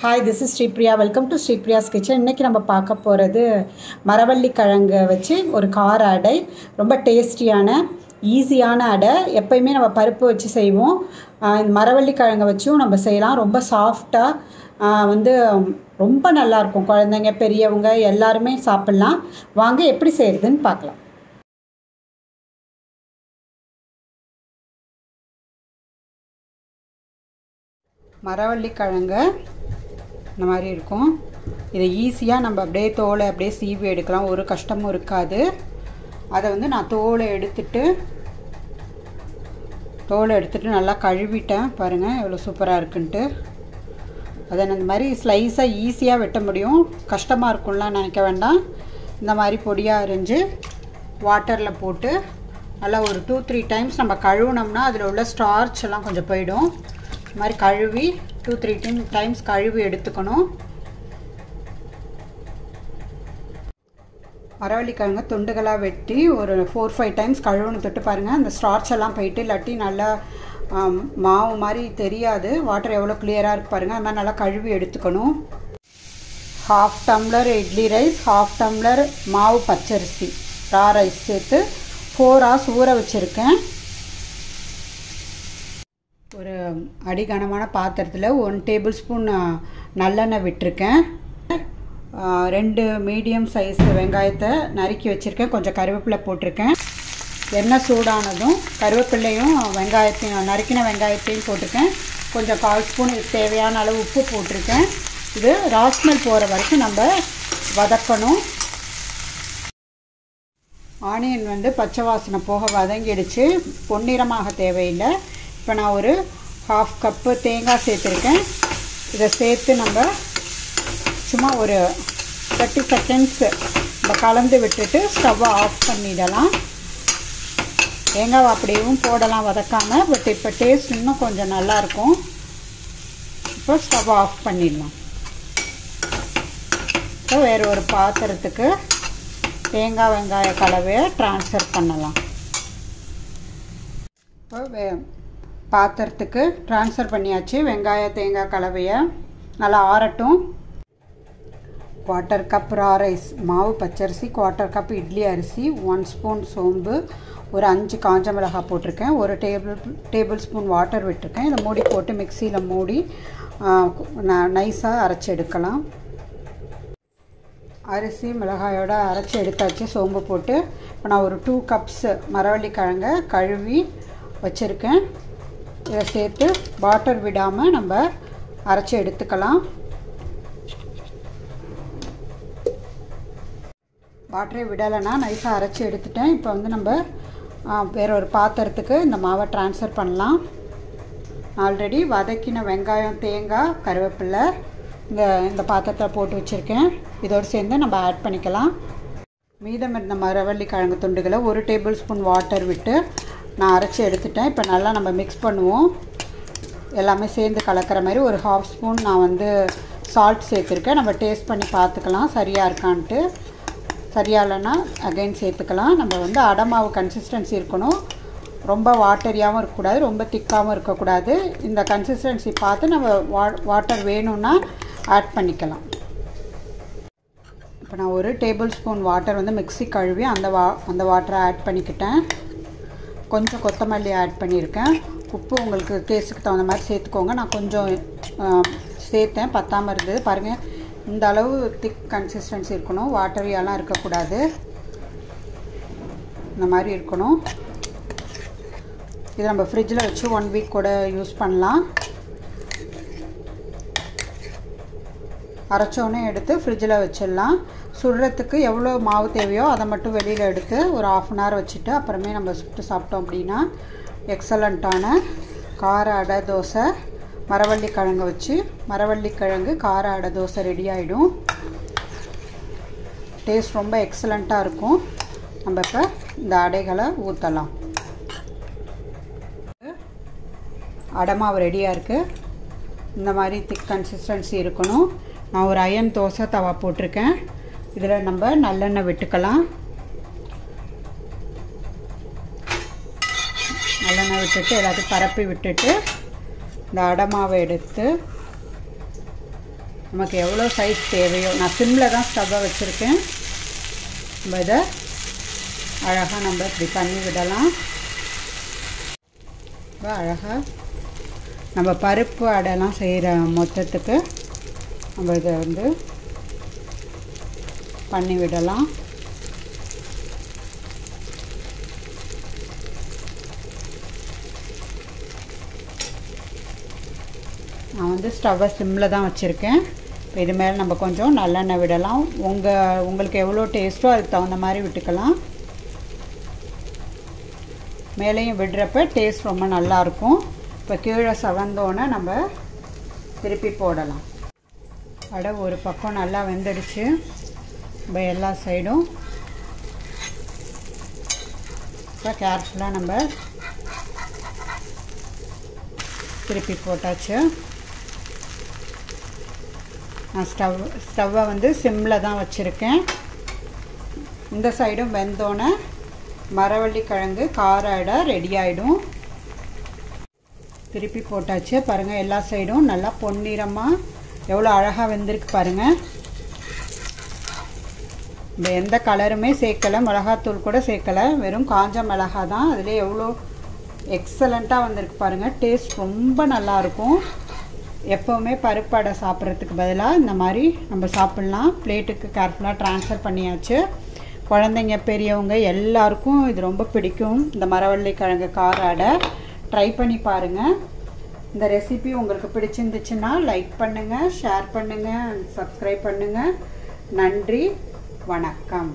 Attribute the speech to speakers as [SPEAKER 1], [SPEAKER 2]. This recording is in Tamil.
[SPEAKER 1] Hi, this is Sripriya. Welcome to Sripriya's Kitchen. இன்னைக்கு நம்ம பார்க்க போகிறது மரவள்ளி கிழங்கு வச்சு ஒரு கார அடை. ரொம்ப டேஸ்டியான ஈஸியான அடை. எப்பயுமே நம்ம பருப்பு வச்சு செய்வோம். இந்த மரவள்ளி கிழங்கை வச்சும் நம்ம செய்யலாம். ரொம்ப சாஃப்டாக ரொம்ப நல்லாயிருக்கும். குழந்தைங்க பெரியவங்க எல்லாருமே சாப்பிட்லாம். வாங்க எப்படி செய்கிறதுன்னு பார்க்கலாம். மரவள்ளி கிழங்கு இந்த மாதிரி இருக்கும். இதை ஈஸியாக நம்ம அப்படியே தோலை அப்படியே சீவி எடுக்கலாம். ஒரு கஷ்டமும் இருக்காது. அதை நான் தோலை எடுத்துட்டு நல்லா கழுவிட்டேன். பாருங்கள் எவ்வளோ சூப்பராக இருக்குன்ட்டு. அதை இந்த மாதிரி ஸ்லைஸாக ஈஸியாக வெட்ட முடியும். கஷ்டமாக இருக்கும்லாம் நினைக்க வேண்டாம். இந்த மாதிரி பொடியாக அரிஞ்சு வாட்டரில் போட்டு நல்லா ஒரு 2-3 டைம்ஸ் நம்ம கழுவுனோம்னா அதில் உள்ள ஸ்டார்ச் எல்லாம் கொஞ்சம் போயிடும். இந்த மாதிரி கழுவி 2-3 டைம்ஸ் கழுவி எடுத்துக்கணும். மரவள்ளி கிழங்கு துண்டுகளாக வெட்டி ஒரு 4-5 டைம்ஸ் கழுவுன்னு தொட்டு பாருங்கள். அந்த ஸ்டார்ச் எல்லாம் போயிட்டு இல்லாட்டி நல்லா மாவு மாதிரி தெரியாது. வாட்டர் எவ்வளோ கிளியராக இருக்கு பாருங்கள். அது மாதிரி நல்லா கழுவி எடுத்துக்கணும். 1/2 டம்ளர் இட்லி ரைஸ், 1/2 டம்ளர் மாவு பச்சரிசி ரா ரைஸ் சேர்த்து 4 hours ஊற வச்சுருக்கேன். ஒரு அடிகனமான பாத்திரத்தில் 1 டேபிள் ஸ்பூன் நல்லெண்ணெய் விட்டுருக்கேன். 2 மீடியம் சைஸ் வெங்காயத்தை நறுக்கி வச்சுருக்கேன். கொஞ்சம் கருவேப்பிலை போட்டிருக்கேன். எண்ணெய் சூடானதும் கருவேப்பிலையும் வெங்காயத்தையும் நறுக்கின வெங்காயத்தையும் போட்டிருக்கேன். கொஞ்சம் 1/4 ஸ்பூன் தேவையான அளவு உப்பு போட்டிருக்கேன். இது ராஸ்மெல் போகிற வரைக்கும் நம்ம வதக்கணும். ஆனியன் பச்சை வாசனை போக வதங்கிடுச்சு. பொன்னிறமாக தேவையில்லை. இப்போ நான் ஒரு 1/2 கப்பு தேங்காய் சேர்த்துருக்கேன். இதை சேர்த்து நம்ம சும்மா ஒரு 30 செகண்ட்ஸ் நம்ம கலந்து விட்டுட்டு ஸ்டவ்வை ஆஃப் பண்ணிடலாம். தேங்காய் அப்படியும் போடலாம் வதக்காமல். பட் இப்போ டேஸ்ட் இன்னும் கொஞ்சம் நல்லாயிருக்கும். இப்போ ஸ்டவ்வை ஆஃப் பண்ணிடலாம். இப்போ வேறு ஒரு பாத்திரத்துக்கு தேங்காய் வெங்காய கலவையை ட்ரான்ஸ்ஃபர் பண்ணலாம். இப்போ பாத்திரத்துக்கு ட்ரான்ஸ்ஃபர் பண்ணியாச்சு. வெங்காய தேங்காய் கலவையை நல்லா ஆறட்டும். 1/4 கப் ரா ரைஸ் மாவு பச்சரிசி, 1/4 கப் இட்லி அரிசி, 1 ஸ்பூன் சோம்பு, ஒரு 5 காஞ்ச மிளகாய் போட்டிருக்கேன். ஒரு டேபிள் ஸ்பூன் வாட்டர் விட்டுருக்கேன். இதை மூடி போட்டு மிக்சியில் மூடி நைஸாக அரைச்சி எடுக்கலாம். அரிசி மிளகாயோடு அரைச்சி எடுத்தாச்சு. சோம்பு போட்டு இப்போ நான் ஒரு 2 கப்ஸ் மரவள்ளி கிழங்கை கழுவி வச்சுருக்கேன். இதை சேர்த்து வாட்டர் விடாமல் நம்ம அரைச்சி எடுத்துக்கலாம். வாட்டரை விடலைன்னா நைஸாக அரைச்சி எடுத்துட்டேன். இப்போ நம்ம வேற ஒரு பாத்திரத்துக்கு இந்த மாவை ட்ரான்ஸ்ஃபர் பண்ணலாம். ஆல்ரெடி வதக்கின வெங்காயம் தேங்காய் கருவேப்பிலை இந்த பாத்திரத்தில் போட்டு வச்சுருக்கேன். இதோடு சேர்ந்து நம்ம ஆட் பண்ணிக்கலாம். மீதம் இருந்த மரவள்ளி கிழங்கு துண்டுகளை 1 டேபிள் ஸ்பூன் வாட்டர் விட்டு நான் அரைச்சி எடுத்துட்டேன். இப்போ நல்லா நம்ம மிக்ஸ் பண்ணுவோம். எல்லாமே சேர்ந்து கலக்கிற மாதிரி ஒரு 1/2 ஸ்பூன் நான் சால்ட் சேர்த்துருக்கேன். நம்ம டேஸ்ட் பண்ணி பார்த்துக்கலாம் சரியாக இருக்கான்ட்டு. சரியாக இல்லைன்னா அகைன் சேர்த்துக்கலாம். நம்ம அடை மாவு கன்சிஸ்டன்சி இருக்கணும். ரொம்ப வாட்டரியாகவும் இருக்கக்கூடாது, ரொம்ப திக்காகவும் இருக்கக்கூடாது. இந்த கன்சிஸ்டன்சி பார்த்து நம்ம வாட்டர் வேணும்னா ஆட் பண்ணிக்கலாம். இப்போ நான் 1 டேபிள் ஸ்பூன் வாட்டர் மிக்ஸி கழுவி அந்த வாட்டரை ஆட் பண்ணிக்கிட்டேன். கொஞ்சம் கொத்தமல்லி ஆட் பண்ணியிருக்கேன். உப்பு உங்களுக்கு டேஸ்ட்டுக்கு தகுந்த மாதிரி சேர்த்துக்கோங்க. நான் கொஞ்சம் சேர்த்தேன், பத்தாமல் இருந்தது. பாருங்கள், இந்த அளவு திக் கன்சிஸ்டன்சி இருக்கணும். வாட்டரியாலாம் இருக்கக்கூடாது. இந்த மாதிரி இருக்கணும். இது நம்ம ஃப்ரிட்ஜில் வச்சு 1 வீக் கூட யூஸ் பண்ணலாம். அரைச்சோன்னே எடுத்து ஃப்ரிட்ஜில் வச்சிடலாம். சுடுறதுக்கு எவ்வளோ மாவு தேவையோ அதை மட்டும் வெளியில் எடுத்து ஒரு 1/2 hour வச்சுட்டு அப்புறமே நம்ம சுட்டு சாப்பிட்டோம் அப்படின்னா எக்ஸலண்ட்டான கார அடை தோசை, மரவள்ளி கிழங்கு வச்சு மரவள்ளி கிழங்கு கார அடை தோசை ரெடி ஆகிடும். டேஸ்ட் ரொம்ப எக்ஸலண்ட்டாக இருக்கும். நம்ம இப்போ இந்த அடைகளை ஊற்றலாம். அடை மாவு ரெடியாக இருக்குது. இந்த மாதிரி திக் கன்சிஸ்டன்சி இருக்கணும். நான் ஒரு அயன் தோசை தவா போட்டிருக்கேன். இதில் நம்ம நல்லெண்ணெய் விட்டுக்கலாம். நல்லெண்ணெய் விட்டுட்டு எல்லாத்தையும் பரப்பி விட்டுட்டு இந்த அடை மாவை எடுத்து நமக்கு எவ்வளோ சைஸ் தேவையோ. நான் சிம்மில் தான் ஸ்டவ்வை வச்சுருக்கேன். நம்ம இதை அழகாக நம்ம இப்படி பண்ணி விடலாம். இப்போ அழகாக நம்ம பருப்பு அடைலாம் செய்கிற மொத்தத்துக்கு நம்ம இதை வந்து பண்ணி விடலாம். நான் வந்து ஸ்டவ்வை சிம்மில் தான் வச்சுருக்கேன். இப்போ இது மேலே நம்ம கொஞ்சம் நல்லெண்ணெய் விடலாம். உங்களுக்கு எவ்வளோ டேஸ்ட்டோ அதுக்கு தகுந்த மாதிரி விட்டுக்கலாம். மேலேயும் விடுறப்ப டேஸ்ட் ரொம்ப நல்லாயிருக்கும். இப்போ கீழே சவந்தோன்னே நம்ம திருப்பி போடலாம். அடை ஒரு பக்கம் நல்லா வெந்துடுச்சு. இப்போ எல்லா சைடும் இப்போ கேர்ஃபுல்லாக நம்ம திருப்பி போட்டாச்சு. நான் ஸ்டவ்வை வந்து சிம்மில் தான் வச்சுருக்கேன். இந்த சைடும் வெந்தோன்னே மரவள்ளி கிழங்கு கார அடை ரெடி ஆகிடும். திருப்பி போட்டாச்சு. பாருங்கள், எல்லா சைடும் நல்லா பொன்னிறமாக எவ்வளோ அழகாக வெந்திருக்கு பாருங்கள். இந்த எந்த கலருமே சேர்க்கலை, மிளகாத்தூள் கூட சேர்க்கலை, வெறும் காஞ்ச மிளகா தான். அதில் எவ்வளோ எக்ஸலண்ட்டாக வந்திருக்கு பாருங்கள். டேஸ்ட் ரொம்ப நல்லாயிருக்கும். எப்போவுமே பருப்பு அடை சாப்பிட்றதுக்கு பதிலாக இந்த மாதிரி நம்ம சாப்பிட்லாம். பிளேட்டுக்கு கேர்ஃபுல்லாக ட்ரான்ஸ்ஃபர் பண்ணியாச்சு. குழந்தைங்க பெரியவங்க எல்லாருக்கும் இது ரொம்ப பிடிக்கும். இந்த மரவள்ளி கிழங்கு கார அடை ட்ரை பண்ணி பாருங்கள். இந்த ரெசிபி உங்களுக்கு பிடிச்சிருந்துச்சுன்னா லைக் பண்ணுங்கள், ஷேர் பண்ணுங்கள், சப்ஸ்கிரைப் பண்ணுங்கள். நன்றி, வணக்கம்.